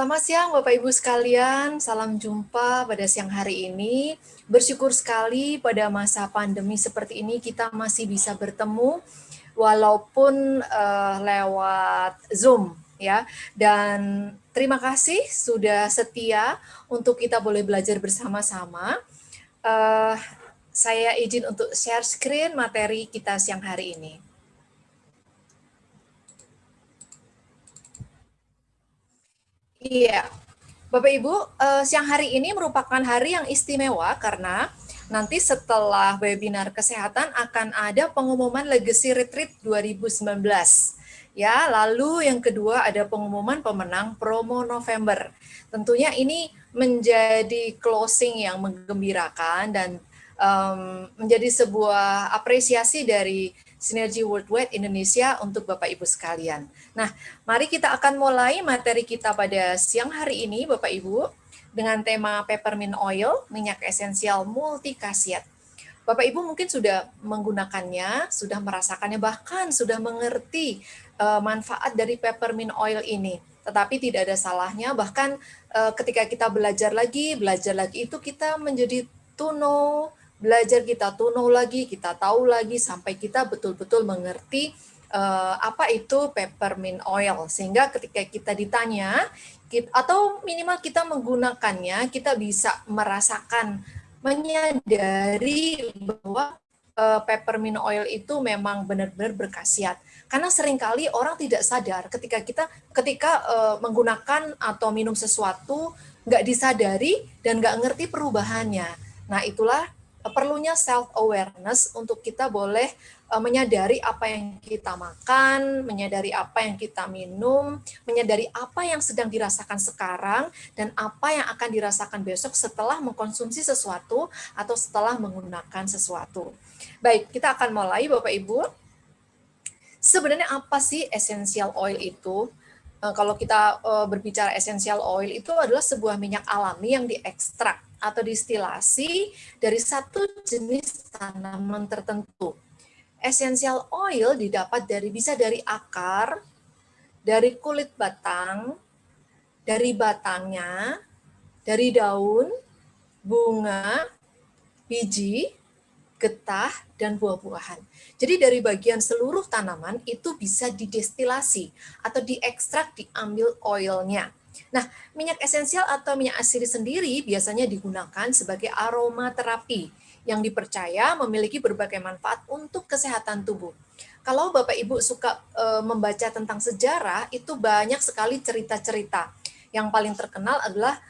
Selamat siang Bapak Ibu sekalian, salam jumpa pada siang hari ini. Bersyukur sekali pada masa pandemi seperti ini kita masih bisa bertemu walaupun lewat Zoom ya. Dan terima kasih sudah setia untuk kita boleh belajar bersama-sama. Uh, saya izin untuk share screen materi kita siang hari ini. Iya, Bapak Ibu, siang hari ini merupakan hari yang istimewa karena nanti setelah webinar kesehatan akan ada pengumuman Legacy Retreat 2019. Ya, lalu yang kedua ada pengumuman pemenang promo November. Tentunya ini menjadi closing yang menggembirakan dan menjadi sebuah apresiasi dari Sinergi Worldwide Indonesia untuk Bapak Ibu sekalian. Nah, mari kita akan mulai materi kita pada siang hari ini, Bapak Ibu, dengan tema peppermint oil, minyak esensial multi khasiat. Bapak Ibu mungkin sudah menggunakannya, sudah merasakannya, bahkan sudah mengerti manfaat dari peppermint oil ini. Tetapi tidak ada salahnya, bahkan ketika kita belajar lagi itu kita menjadi belajar kita lagi, kita tahu lagi sampai kita betul-betul mengerti apa itu peppermint oil, sehingga ketika kita ditanya atau minimal kita menggunakannya, kita bisa merasakan, menyadari bahwa peppermint oil itu memang benar-benar berkhasiat. Karena seringkali orang tidak sadar ketika menggunakan atau minum sesuatu nggak disadari dan nggak ngerti perubahannya. Nah, itulah perlunya self-awareness untuk kita boleh menyadari apa yang kita makan, menyadari apa yang kita minum, menyadari apa yang sedang dirasakan sekarang, dan apa yang akan dirasakan besok setelah mengkonsumsi sesuatu atau setelah menggunakan sesuatu. Baik, kita akan mulai Bapak Ibu. Sebenarnya apa sih essential oil itu? Kalau kita berbicara essential oil itu adalah sebuah minyak alami yang diekstrak atau distilasi dari satu jenis tanaman tertentu. Essential oil bisa dari akar, dari kulit batang, dari batangnya, dari daun, bunga, biji, getah, dan buah-buahan. Jadi dari bagian seluruh tanaman itu bisa didestilasi atau diekstrak, diambil oilnya. Nah, minyak esensial atau minyak asiri sendiri biasanya digunakan sebagai aromaterapi yang dipercaya memiliki berbagai manfaat untuk kesehatan tubuh. Kalau Bapak Ibu suka membaca tentang sejarah, itu banyak sekali cerita-cerita. Yang paling terkenal adalah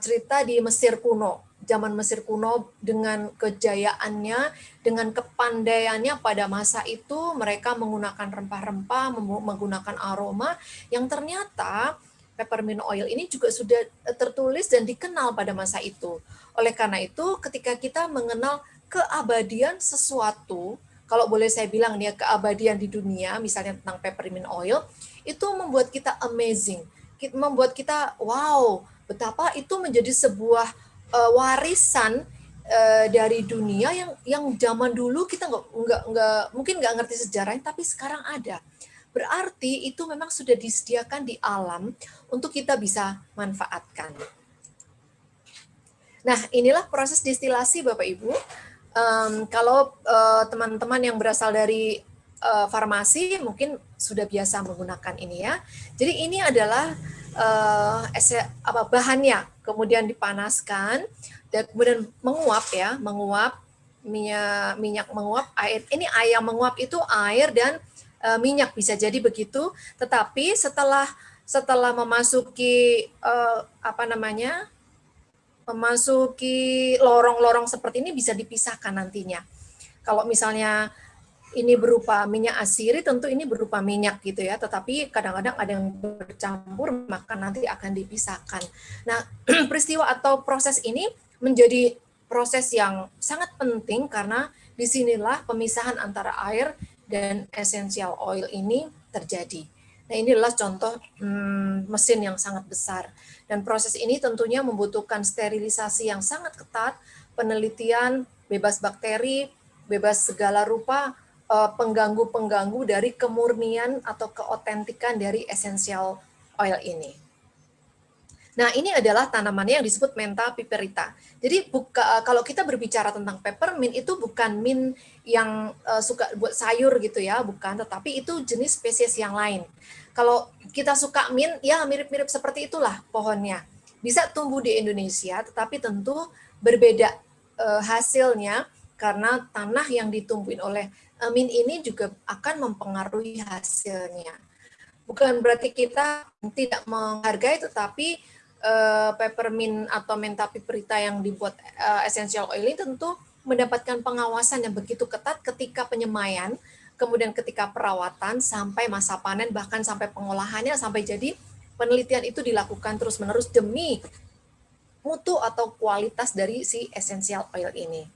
cerita di Mesir kuno. Zaman Mesir kuno dengan kejayaannya, dengan kepandaiannya pada masa itu, mereka menggunakan rempah-rempah, menggunakan aroma yang ternyata peppermint oil ini juga sudah tertulis dan dikenal pada masa itu. Oleh karena itu, ketika kita mengenal keabadian sesuatu, kalau boleh saya bilang nih ya, keabadian di dunia, misalnya tentang peppermint oil, itu membuat kita amazing, membuat kita wow, betapa itu menjadi sebuah warisan dari dunia yang zaman dulu kita nggak ngerti sejarahnya, tapi sekarang ada. Berarti itu memang sudah disediakan di alam untuk kita bisa manfaatkan. Nah, inilah proses destilasi Bapak Ibu. Kalau teman-teman yang berasal dari farmasi mungkin sudah biasa menggunakan ini ya. Jadi ini adalah bahannya, kemudian dipanaskan dan kemudian menguap minyak menguap, air. Ini air yang menguap itu air dan minyak bisa jadi begitu. Tetapi setelah memasuki memasuki lorong-lorong seperti ini bisa dipisahkan nantinya. Kalau misalnya ini berupa minyak asiri, tentu ini berupa minyak gitu ya, tetapi kadang-kadang ada yang bercampur, maka nanti akan dipisahkan. Nah, peristiwa atau proses ini menjadi proses yang sangat penting karena disinilah pemisahan antara air dan essential oil ini terjadi. Nah, ini adalah contoh mesin yang sangat besar. Dan proses ini tentunya membutuhkan sterilisasi yang sangat ketat, penelitian, bebas bakteri, bebas segala rupa pengganggu-pengganggu dari kemurnian atau keotentikan dari essential oil ini. Nah, ini adalah tanamannya yang disebut Mentha piperita. Jadi kalau kita berbicara tentang peppermint itu bukan mint yang suka buat sayur gitu ya, bukan, tetapi itu jenis spesies yang lain. Kalau kita suka mint, ya mirip-mirip seperti itulah pohonnya. Bisa tumbuh di Indonesia, tetapi tentu berbeda hasilnya karena tanah yang ditumbuhin oleh mint ini juga akan mempengaruhi hasilnya. Bukan berarti kita tidak menghargai, tetapi peppermint atau Mentha piperita yang dibuat essential oil ini tentu mendapatkan pengawasan yang begitu ketat ketika penyemaian, kemudian ketika perawatan sampai masa panen, bahkan sampai pengolahannya, sampai jadi penelitian itu dilakukan terus-menerus demi mutu atau kualitas dari si essential oil ini.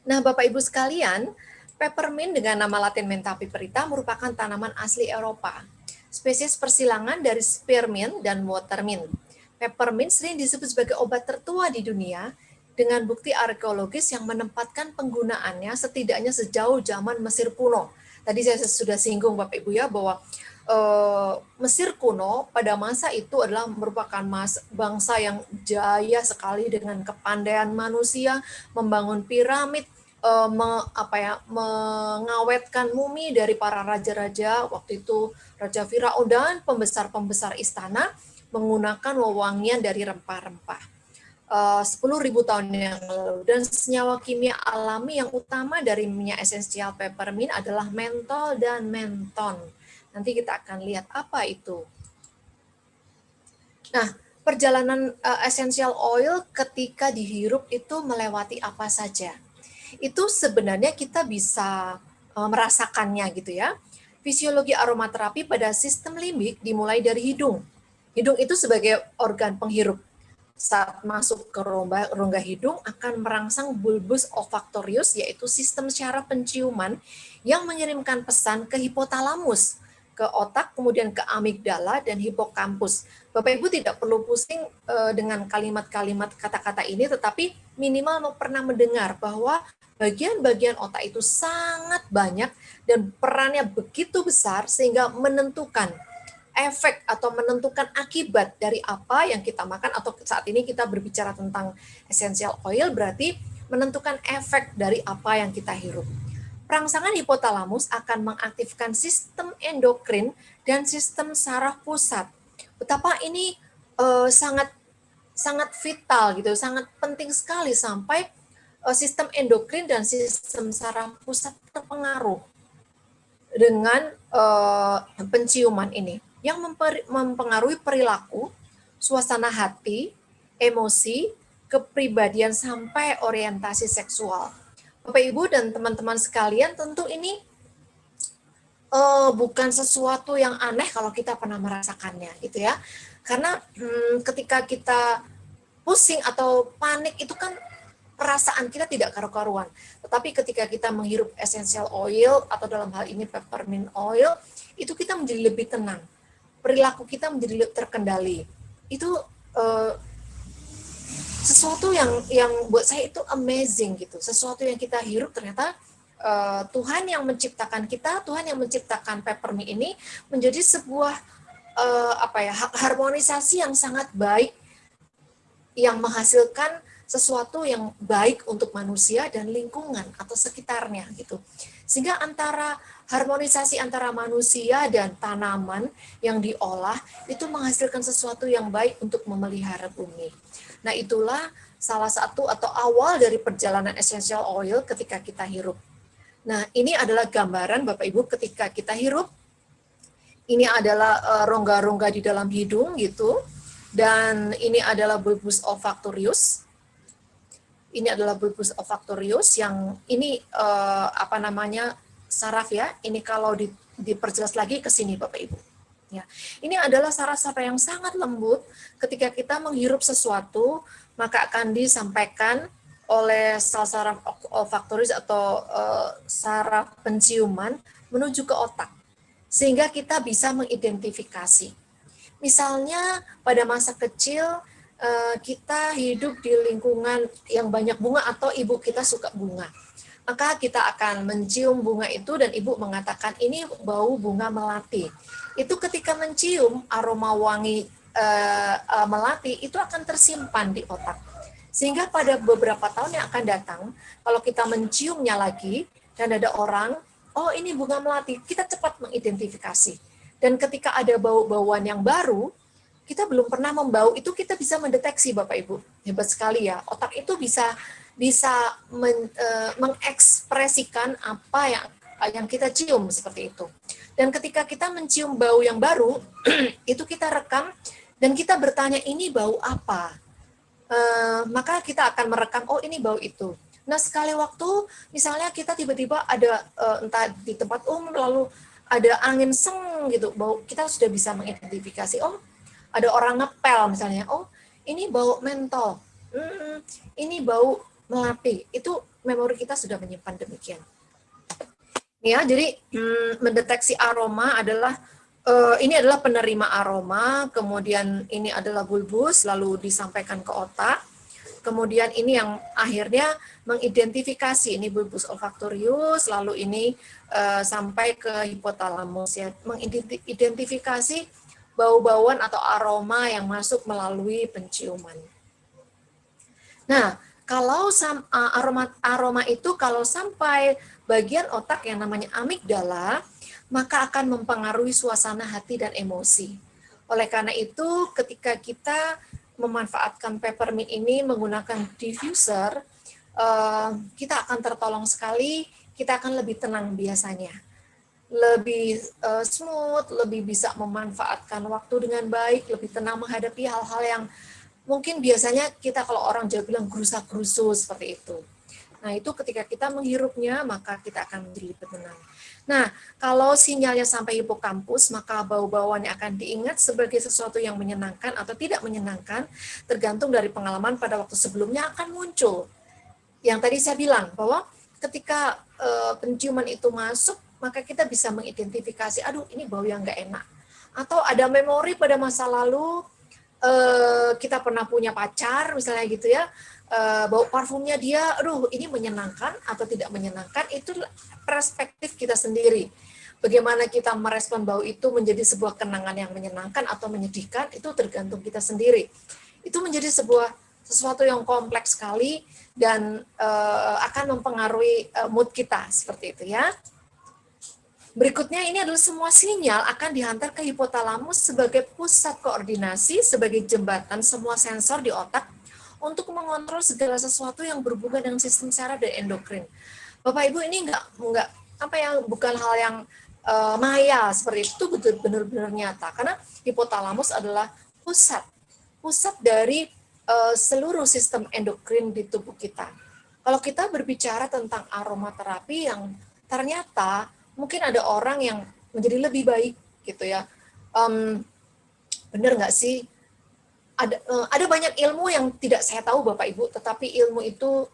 Nah, Bapak Ibu sekalian, peppermint dengan nama latin Mentha piperita merupakan tanaman asli Eropa. Spesies persilangan dari spearmint dan watermint. Peppermint sering disebut sebagai obat tertua di dunia dengan bukti arkeologis yang menempatkan penggunaannya setidaknya sejauh zaman Mesir kuno. Tadi saya sudah singgung Bapak Ibu ya bahwa Mesir kuno pada masa itu adalah merupakan bangsa yang jaya sekali dengan kepandaian manusia membangun piramid, mengawetkan mumi dari para raja-raja waktu itu, Raja Firaun dan pembesar-pembesar istana menggunakan wewangian dari rempah-rempah. 10.000 tahun yang lalu, dan senyawa kimia alami yang utama dari minyak esensial peppermint adalah mentol dan menton. Nanti kita akan lihat apa itu. Nah, perjalanan essential oil ketika dihirup itu melewati apa saja? Itu sebenarnya kita bisa merasakannya gitu ya. Fisiologi aromaterapi pada sistem limbik dimulai dari hidung. Hidung itu sebagai organ penghirup. Saat masuk ke rongga hidung akan merangsang bulbus olfaktorius, yaitu sistem syaraf penciuman yang mengirimkan pesan ke hipotalamus, ke otak, kemudian ke amigdala dan hipokampus. Bapak Ibu tidak perlu pusing dengan kalimat-kalimat kata-kata ini, tetapi minimal pernah mendengar bahwa bagian-bagian otak itu sangat banyak dan perannya begitu besar sehingga menentukan efek atau menentukan akibat dari apa yang kita makan, atau saat ini kita berbicara tentang essential oil berarti menentukan efek dari apa yang kita hirup. Perangsangan hipotalamus akan mengaktifkan sistem endokrin dan sistem saraf pusat. Betapa ini sangat vital gitu, sangat penting sekali sampai sistem endokrin dan sistem saraf pusat terpengaruh dengan penciuman ini yang mempengaruhi perilaku, suasana hati, emosi, kepribadian sampai orientasi seksual. Bapak Ibu dan teman-teman sekalian, tentu ini bukan sesuatu yang aneh kalau kita pernah merasakannya gitu ya. Karena ketika kita pusing atau panik itu kan perasaan kita tidak karu-karuan. Tetapi ketika kita menghirup essential oil atau dalam hal ini peppermint oil, itu kita menjadi lebih tenang. Perilaku kita menjadi lebih terkendali. Itu sesuatu yang buat saya itu amazing gitu. Sesuatu yang kita hirup ternyata Tuhan yang menciptakan kita, Tuhan yang menciptakan peppermint ini menjadi sebuah harmonisasi yang sangat baik yang menghasilkan sesuatu yang baik untuk manusia dan lingkungan atau sekitarnya gitu. Sehingga harmonisasi antara manusia dan tanaman yang diolah itu menghasilkan sesuatu yang baik untuk memelihara bumi. Nah, itulah salah satu atau awal dari perjalanan essential oil ketika kita hirup. Nah, ini adalah gambaran Bapak Ibu ketika kita hirup. Ini adalah rongga-rongga di dalam hidung gitu. Dan ini adalah bulbus olfaktorius. Ini adalah bulbus olfaktorius yang ini saraf ya. Ini kalau diperjelas lagi ke sini Bapak Ibu. Ya. Ini adalah saraf-saraf yang sangat lembut. Ketika kita menghirup sesuatu, maka akan disampaikan oleh sel saraf olfaktorius atau saraf penciuman menuju ke otak. Sehingga kita bisa mengidentifikasi. Misalnya pada masa kecil kita hidup di lingkungan yang banyak bunga atau ibu kita suka bunga. Maka kita akan mencium bunga itu dan ibu mengatakan ini bau bunga melati. Itu ketika mencium aroma wangi melatih, itu akan tersimpan di otak. Sehingga pada beberapa tahun yang akan datang, kalau kita menciumnya lagi, dan ada orang, oh ini bunga melati, kita cepat mengidentifikasi. Dan ketika ada bau-bauan yang baru, kita belum pernah membau, itu kita bisa mendeteksi, Bapak Ibu. Hebat sekali ya, otak itu bisa mengekspresikan apa yang kita cium seperti itu. Dan ketika kita mencium bau yang baru, itu kita rekam dan kita bertanya ini bau apa. Maka kita akan merekam, oh ini bau itu. Nah sekali waktu, misalnya kita tiba-tiba ada entah di tempat umum lalu ada angin seng gitu, bau kita sudah bisa mengidentifikasi. Oh ada orang ngepel misalnya, oh ini bau mentol, ini bau melati. Itu memori kita sudah menyimpan demikian. Ya, jadi mendeteksi aroma adalah ini adalah penerima aroma, kemudian ini adalah bulbus, lalu disampaikan ke otak, kemudian ini yang akhirnya mengidentifikasi, ini bulbus olfaktorius, lalu ini sampai ke hipotalamus, ya, mengidentifikasi bau-bauan atau aroma yang masuk melalui penciuman. Nah, kalau aroma itu kalau sampai bagian otak yang namanya amigdala, maka akan mempengaruhi suasana hati dan emosi. Oleh karena itu, ketika kita memanfaatkan peppermint ini menggunakan diffuser, kita akan tertolong sekali, kita akan lebih tenang biasanya. Lebih smooth, lebih bisa memanfaatkan waktu dengan baik, lebih tenang menghadapi hal-hal yang mungkin biasanya kita kalau orang Jawa bilang gerusa-gerusu seperti itu. Nah, itu ketika kita menghirupnya, maka kita akan menjadi lebih tenang. Nah, kalau sinyalnya sampai hipokampus, maka bau-bauannya akan diingat sebagai sesuatu yang menyenangkan atau tidak menyenangkan, tergantung dari pengalaman pada waktu sebelumnya akan muncul. Yang tadi saya bilang, bahwa ketika penciuman itu masuk, maka kita bisa mengidentifikasi, aduh ini bau yang nggak enak. Atau ada memori pada masa lalu, kita pernah punya pacar misalnya gitu ya, bau parfumnya dia, aduh ini menyenangkan atau tidak menyenangkan, itu perspektif kita sendiri. Bagaimana kita merespon bau itu menjadi sebuah kenangan yang menyenangkan atau menyedihkan, itu tergantung kita sendiri. Itu menjadi sesuatu yang kompleks sekali dan akan mempengaruhi mood kita seperti itu ya. Berikutnya ini adalah semua sinyal akan dihantar ke hipotalamus sebagai pusat koordinasi, sebagai jembatan semua sensor di otak untuk mengontrol segala sesuatu yang berhubungan dengan sistem saraf dan endokrin. Bapak Ibu ini bukan hal yang maya seperti itu, benar-benar nyata karena hipotalamus adalah pusat dari seluruh sistem endokrin di tubuh kita. Kalau kita berbicara tentang aromaterapi yang ternyata mungkin ada orang yang menjadi lebih baik gitu ya. Benar nggak sih? Ada banyak ilmu yang tidak saya tahu Bapak Ibu, tetapi ilmu itu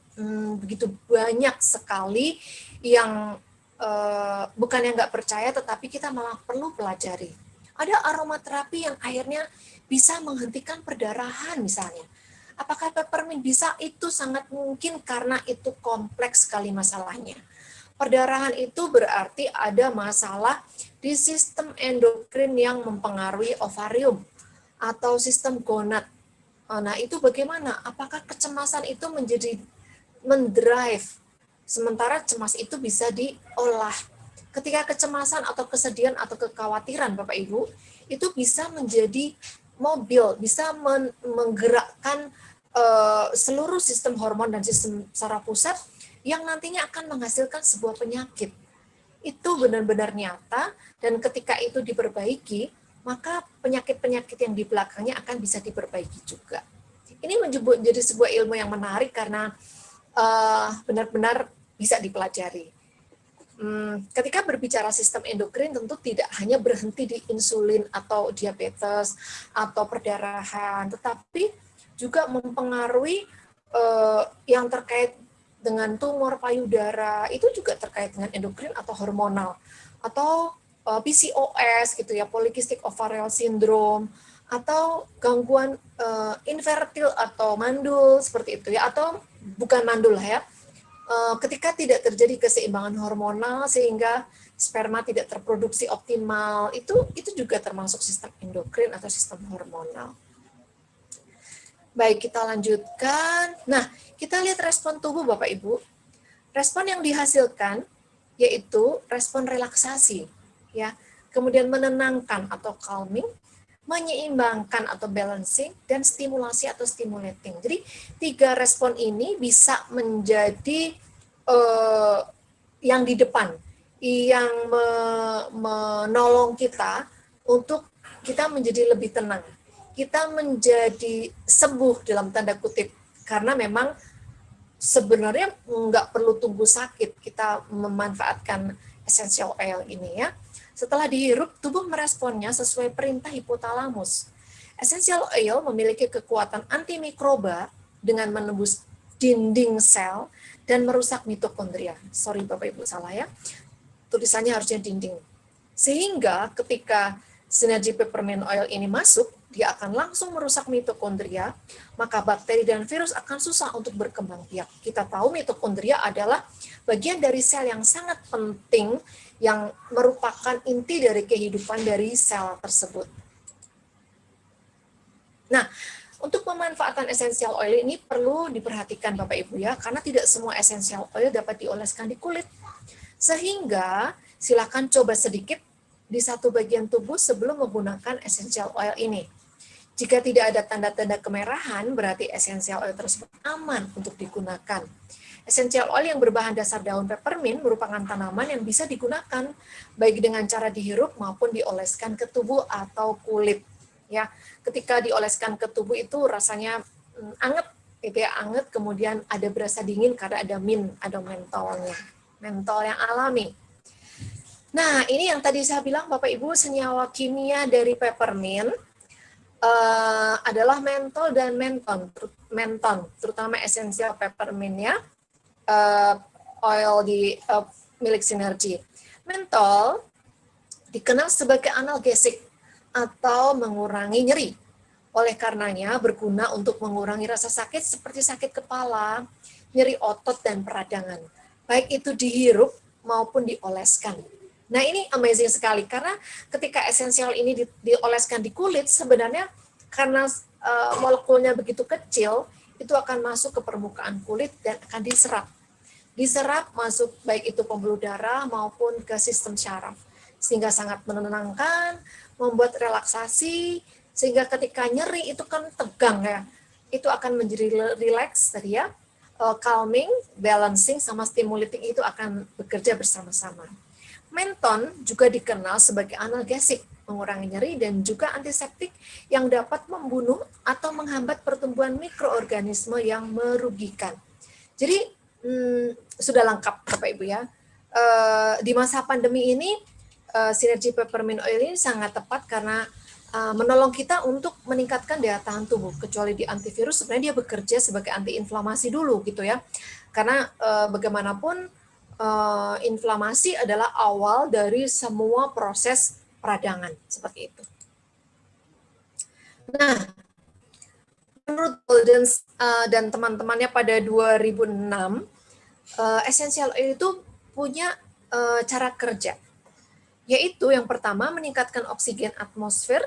begitu banyak sekali yang bukan yang nggak percaya, tetapi kita malah perlu pelajari. Ada aromaterapi yang akhirnya bisa menghentikan perdarahan misalnya. Apakah peppermint bisa? Itu sangat mungkin karena itu kompleks sekali masalahnya. Perdarahan itu berarti ada masalah di sistem endokrin yang mempengaruhi ovarium atau sistem gonad. Nah, itu bagaimana? Apakah kecemasan itu mendrive? Sementara cemas itu bisa diolah. Ketika kecemasan atau kesedihan atau kekhawatiran, Bapak Ibu, itu bisa menjadi mobil, bisa menggerakkan seluruh sistem hormon dan sistem saraf pusat yang nantinya akan menghasilkan sebuah penyakit. Itu benar-benar nyata, dan ketika itu diperbaiki, maka penyakit-penyakit yang di belakangnya akan bisa diperbaiki juga. Ini menjadi sebuah ilmu yang menarik karena benar-benar bisa dipelajari. Ketika berbicara sistem endokrin, tentu tidak hanya berhenti di insulin atau diabetes atau perdarahan, tetapi juga mempengaruhi yang terkait dengan tumor payudara, itu juga terkait dengan endokrin atau hormonal, atau PCOS gitu ya, polycystic ovarian syndrome, atau gangguan infertil atau mandul seperti itu ya, atau bukan mandul ya, ketika tidak terjadi keseimbangan hormonal sehingga sperma tidak terproduksi optimal, itu juga termasuk sistem endokrin atau sistem hormonal. Baik, kita lanjutkan. Nah, kita lihat respon tubuh Bapak Ibu. Respon yang dihasilkan yaitu respon relaksasi, ya. Kemudian menenangkan atau calming, menyeimbangkan atau balancing, dan stimulasi atau stimulating. Jadi 3 respon ini bisa menjadi yang di depan, yang menolong kita untuk kita menjadi lebih tenang. Kita menjadi sembuh dalam tanda kutip, karena memang sebenarnya nggak perlu tunggu sakit kita memanfaatkan essential oil ini ya. Setelah dihirup, tubuh meresponnya sesuai perintah hipotalamus. Essential oil memiliki kekuatan antimikroba dengan menembus dinding sel dan merusak mitokondria. Sorry Bapak Ibu salah ya. Tulisannya harusnya dinding. Sehingga ketika sinergi peppermint oil ini masuk, dia akan langsung merusak mitokondria, maka bakteri dan virus akan susah untuk berkembang biak. Kita tahu mitokondria adalah bagian dari sel yang sangat penting, yang merupakan inti dari kehidupan dari sel tersebut. Nah, untuk pemanfaatan essential oil ini perlu diperhatikan Bapak Ibu ya, karena tidak semua essential oil dapat dioleskan di kulit. Sehingga silakan coba sedikit di satu bagian tubuh sebelum menggunakan essential oil ini. Jika tidak ada tanda-tanda kemerahan, berarti essential oil tersebut aman untuk digunakan. Essential oil yang berbahan dasar daun peppermint merupakan tanaman yang bisa digunakan baik dengan cara dihirup maupun dioleskan ke tubuh atau kulit. Ya, ketika dioleskan ke tubuh itu rasanya anget, gitu ya, anget, kemudian ada berasa dingin karena ada mint, ada mentolnya, mentol yang alami. Nah, ini yang tadi saya bilang Bapak Ibu, senyawa kimia dari peppermint adalah mentol dan menton, terutama esensial peppermintnya, oil di milik Sinergi. Mentol dikenal sebagai analgesik atau mengurangi nyeri. Oleh karenanya berguna untuk mengurangi rasa sakit seperti sakit kepala, nyeri otot dan peradangan. Baik itu dihirup maupun dioleskan. Nah ini amazing sekali karena ketika esensial ini dioleskan di kulit sebenarnya karena molekulnya begitu kecil itu akan masuk ke permukaan kulit dan akan diserap masuk baik itu pembuluh darah maupun ke sistem syaraf sehingga sangat menenangkan, membuat relaksasi sehingga ketika nyeri itu kan tegang ya itu akan menjadi relax tadi ya, calming, balancing sama stimulating itu akan bekerja bersama-sama. Menton juga dikenal sebagai analgesik, mengurangi nyeri dan juga antiseptik yang dapat membunuh atau menghambat pertumbuhan mikroorganisme yang merugikan. Jadi sudah lengkap Bapak Ibu ya. Di masa pandemi ini sinergi peppermint oil ini sangat tepat karena menolong kita untuk meningkatkan daya tahan tubuh. Kecuali di antivirus sebenarnya dia bekerja sebagai antiinflamasi dulu gitu ya. Karena bagaimanapun inflamasi adalah awal dari semua proses peradangan seperti itu. Nah, menurut Golden dan teman-temannya pada 2006, essential oil itu punya cara kerja, yaitu yang pertama meningkatkan oksigen atmosfer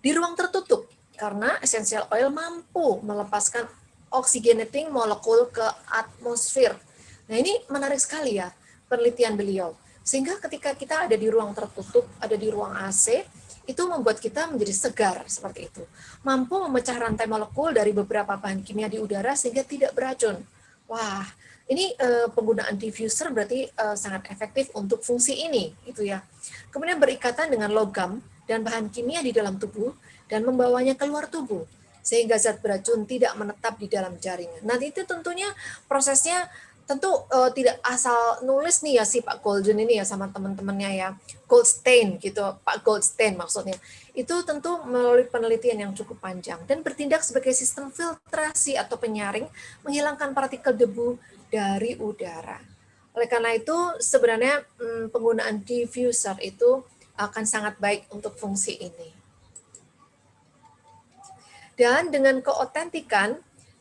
di ruang tertutup karena essential oil mampu melepaskan oxygenating molekul ke atmosfer. Nah ini menarik sekali ya penelitian beliau. Sehingga ketika kita ada di ruang tertutup, ada di ruang AC, itu membuat kita menjadi segar seperti itu. Mampu memecah rantai molekul dari beberapa bahan kimia di udara sehingga tidak beracun. Wah, ini penggunaan diffuser berarti sangat efektif untuk fungsi ini, gitu ya. Kemudian berikatan dengan logam dan bahan kimia di dalam tubuh dan membawanya keluar tubuh sehingga zat beracun tidak menetap di dalam jaringan. Nah itu tentunya prosesnya tentu tidak asal nulis nih ya si Pak Golden ini ya sama teman-temannya ya, Goldstein gitu, Pak Goldstein maksudnya. Itu tentu melalui penelitian yang cukup panjang dan bertindak sebagai sistem filtrasi atau penyaring menghilangkan partikel debu dari udara. Oleh karena itu sebenarnya penggunaan diffuser itu akan sangat baik untuk fungsi ini. Dan dengan keotentikan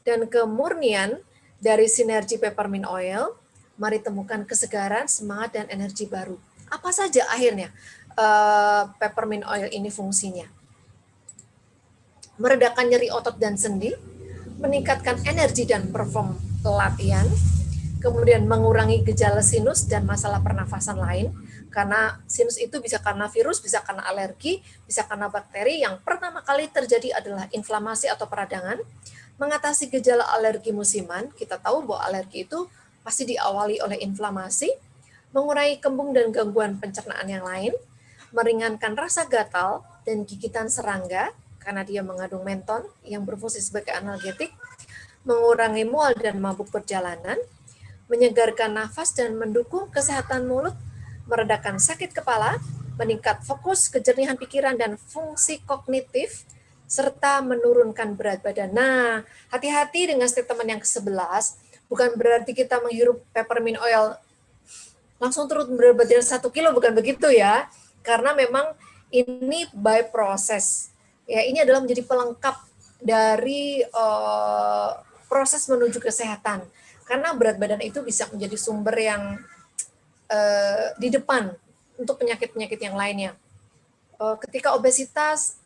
dan kemurnian dari sinergi peppermint oil, mari temukan kesegaran, semangat, dan energi baru. Apa saja akhirnya peppermint oil ini fungsinya? Meredakan nyeri otot dan sendi, meningkatkan energi dan perform latihan, kemudian mengurangi gejala sinus dan masalah pernafasan lain, karena sinus itu bisa karena virus, bisa karena alergi, bisa karena bakteri. Yang pertama kali terjadi adalah inflamasi atau peradangan. Mengatasi gejala alergi musiman, kita tahu bahwa alergi itu pasti diawali oleh inflamasi, mengurangi kembung dan gangguan pencernaan yang lain, meringankan rasa gatal dan gigitan serangga, karena dia mengandung menton yang berfungsi sebagai analgetik, mengurangi mual dan mabuk perjalanan, menyegarkan nafas dan mendukung kesehatan mulut, meredakan sakit kepala, meningkat fokus, kejernihan pikiran, dan fungsi kognitif, serta menurunkan berat badan. Nah, hati-hati dengan statement yang ke-11, bukan berarti kita menghirup peppermint oil langsung turun berat badan 1 kilo, bukan begitu ya. Karena memang ini by proses. Ya, ini adalah menjadi pelengkap dari proses menuju kesehatan. Karena berat badan itu bisa menjadi sumber yang di depan untuk penyakit-penyakit yang lainnya. Ketika obesitas,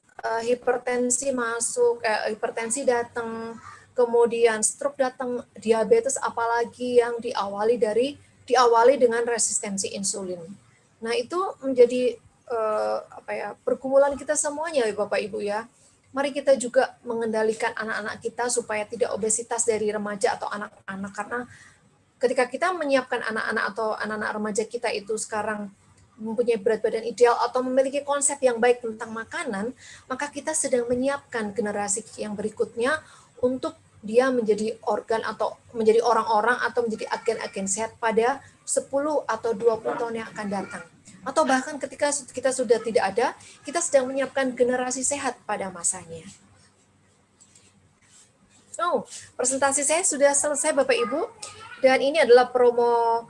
hipertensi masuk, hipertensi datang, kemudian stroke datang, diabetes apalagi yang diawali dengan resistensi insulin. Nah, itu menjadi pergumulan kita semuanya ya Bapak Ibu ya. Mari kita juga mengendalikan anak-anak kita supaya tidak obesitas dari remaja atau anak-anak, karena ketika kita menyiapkan anak-anak atau anak-anak remaja kita itu sekarang mempunyai berat badan ideal atau memiliki konsep yang baik tentang makanan, maka kita sedang menyiapkan generasi yang berikutnya untuk dia menjadi organ atau menjadi orang-orang atau menjadi agen-agen sehat pada 10 atau 20 tahun yang akan datang. Atau bahkan ketika kita sudah tidak ada, kita sedang menyiapkan generasi sehat pada masanya. Oh, presentasi saya sudah selesai Bapak Ibu. Dan ini adalah promo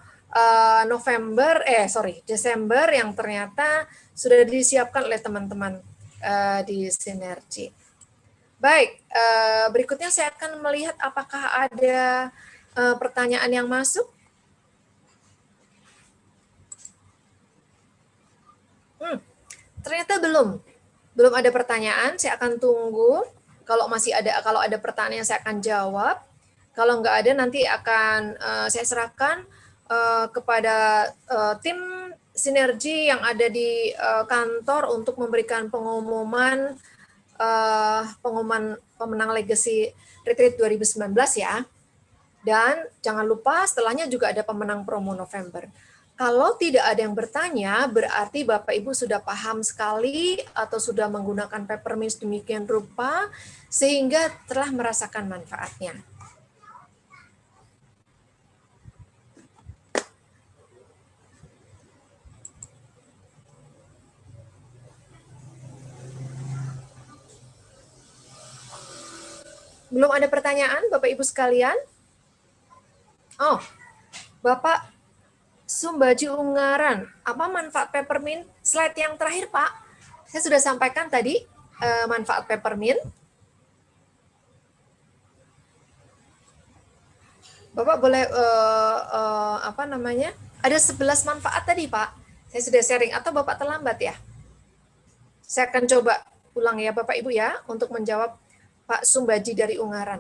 Desember yang ternyata sudah disiapkan oleh teman-teman di Sinergi. Baik, berikutnya saya akan melihat apakah ada pertanyaan yang masuk. Ternyata belum ada pertanyaan. Saya akan tunggu. Kalau ada pertanyaan saya akan jawab. Kalau nggak ada nanti akan saya serahkan kepada tim Sinergi yang ada di kantor untuk memberikan pengumuman pemenang Legacy Retreat 2019 ya. Dan jangan lupa setelahnya juga ada pemenang promo November. Kalau tidak ada yang bertanya, berarti Bapak Ibu sudah paham sekali atau sudah menggunakan peppermint demikian rupa sehingga telah merasakan manfaatnya. Belum ada pertanyaan, Bapak Ibu sekalian? Oh, Bapak Sumbaji Ungaran, apa manfaat peppermint? Slide yang terakhir, Pak. Saya sudah sampaikan tadi manfaat peppermint. Bapak boleh Ada 11 manfaat tadi, Pak. Saya sudah sharing atau Bapak terlambat ya? Saya akan coba ulang ya Bapak Ibu ya untuk menjawab Pak Sumbaji dari Ungaran.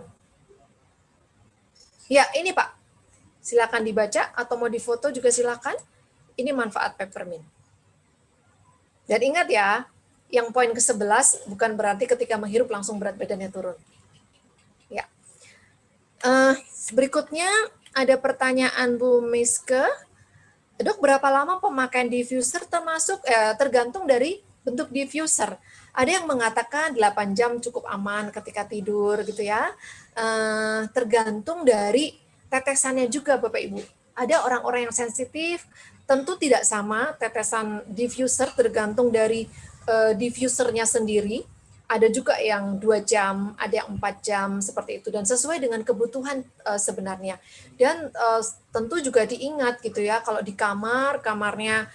Ya, ini Pak. Silakan dibaca atau mau difoto juga silakan. Ini manfaat peppermint. Dan ingat ya, yang poin ke-11 bukan berarti ketika menghirup langsung berat badannya turun. Ya. Berikutnya ada pertanyaan Bu Miske. Dok, berapa lama pemakaian diffuser tergantung dari bentuk diffuser. Ada yang mengatakan 8 jam cukup aman ketika tidur gitu ya. Tergantung dari tetesannya juga Bapak Ibu. Ada orang-orang yang sensitif, tentu tidak sama tetesan diffuser tergantung dari diffusernya sendiri. Ada juga yang 2 jam, ada yang 4 jam seperti itu dan sesuai dengan kebutuhan sebenarnya. Dan tentu juga diingat gitu ya, kalau di kamarnya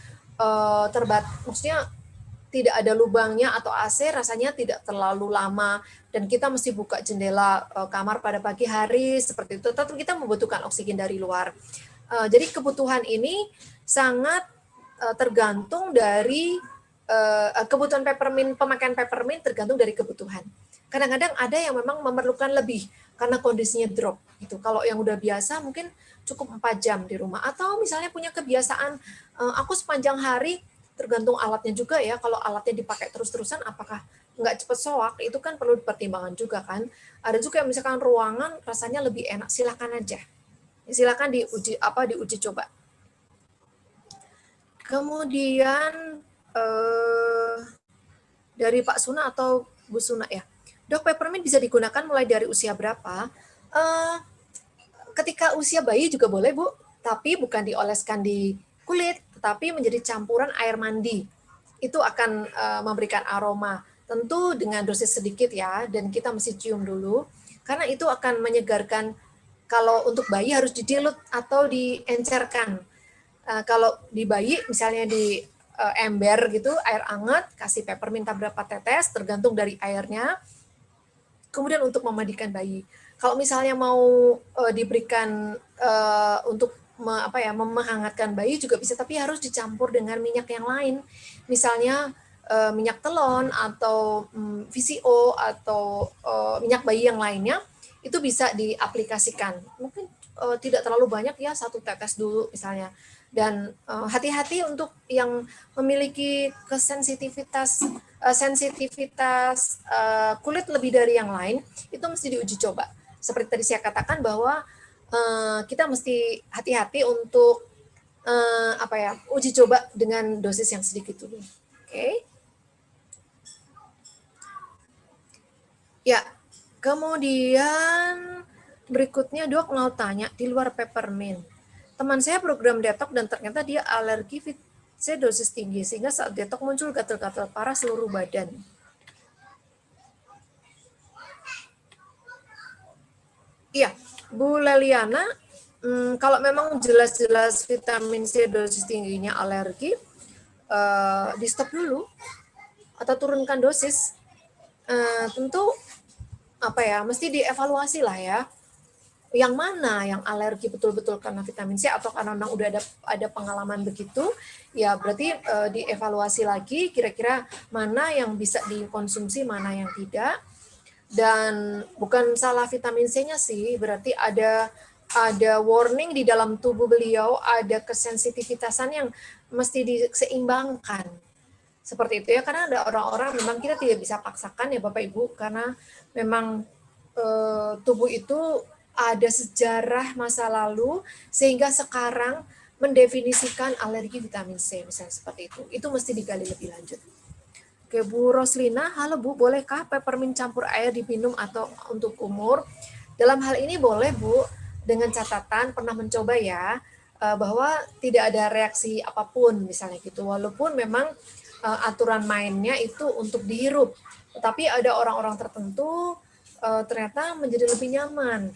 maksudnya tidak ada lubangnya atau AC, rasanya tidak terlalu lama, dan kita mesti buka jendela kamar pada pagi hari seperti itu. Tetap kita membutuhkan oksigen dari luar. Jadi kebutuhan ini sangat tergantung dari kebutuhan peppermint, pemakaian peppermint tergantung dari kebutuhan. Kadang-kadang ada yang memang memerlukan lebih karena kondisinya drop gitu. Kalau yang udah biasa mungkin cukup 4 jam di rumah, atau misalnya punya kebiasaan aku sepanjang hari, tergantung alatnya juga ya. Kalau alatnya dipakai terus-terusan apakah nggak cepat soak, itu kan perlu dipertimbangkan juga kan. Ada juga yang misalkan ruangan rasanya lebih enak, silakan aja. Silakan diuji coba. Kemudian dari Pak Suna atau Bu Suna ya, Dok, peppermint bisa digunakan mulai dari usia berapa? Ketika usia bayi juga boleh, Bu, tapi bukan dioleskan di kulit, tetapi menjadi campuran air mandi. Itu akan memberikan aroma. Tentu dengan dosis sedikit ya, dan kita mesti cium dulu, karena itu akan menyegarkan. Kalau untuk bayi harus didilut atau diencerkan. Kalau di bayi, misalnya di ember gitu, air hangat, kasih peppermint berapa tetes, tergantung dari airnya. Kemudian untuk memandikan bayi. Kalau misalnya mau diberikan untuk menghangatkan bayi juga bisa, tapi harus dicampur dengan minyak yang lain. Misalnya minyak telon atau VCO atau minyak bayi yang lainnya, itu bisa diaplikasikan. Mungkin tidak terlalu banyak ya, 1 tetes dulu misalnya. Dan hati-hati untuk yang memiliki sensitivitas kulit lebih dari yang lain, itu mesti diuji coba. Seperti tadi saya katakan bahwa kita mesti hati-hati untuk uji coba dengan dosis yang sedikit dulu. Oke. Ya, kemudian berikutnya Dok mau tanya, di luar peppermint, teman saya program detox dan ternyata dia alergi C dosis tinggi, sehingga saat detox muncul gatal-gatal parah seluruh badan. Iya, Bu Leliana, kalau memang jelas-jelas vitamin C dosis tingginya alergi, di stop dulu atau turunkan dosis. Tentu mesti dievaluasi lah ya. Yang mana yang alergi betul-betul karena vitamin C atau karena memang udah ada pengalaman begitu, ya berarti dievaluasi lagi kira-kira mana yang bisa dikonsumsi, mana yang tidak. Dan bukan salah vitamin C-nya sih, berarti ada warning di dalam tubuh beliau, ada kesensitivitasan yang mesti diseimbangkan. Seperti itu ya, karena ada orang-orang memang kita tidak bisa paksakan ya Bapak Ibu, karena memang tubuh itu ada sejarah masa lalu sehingga sekarang mendefinisikan alergi vitamin C misalnya seperti itu. Itu mesti digali lebih lanjut. Oke, Bu Roslina, halo Bu, bolehkah peppermint campur air diminum atau untuk umur? Dalam hal ini boleh Bu, dengan catatan pernah mencoba ya, bahwa tidak ada reaksi apapun misalnya gitu, walaupun memang aturan mainnya itu untuk dihirup, tetapi ada orang-orang tertentu ternyata menjadi lebih nyaman.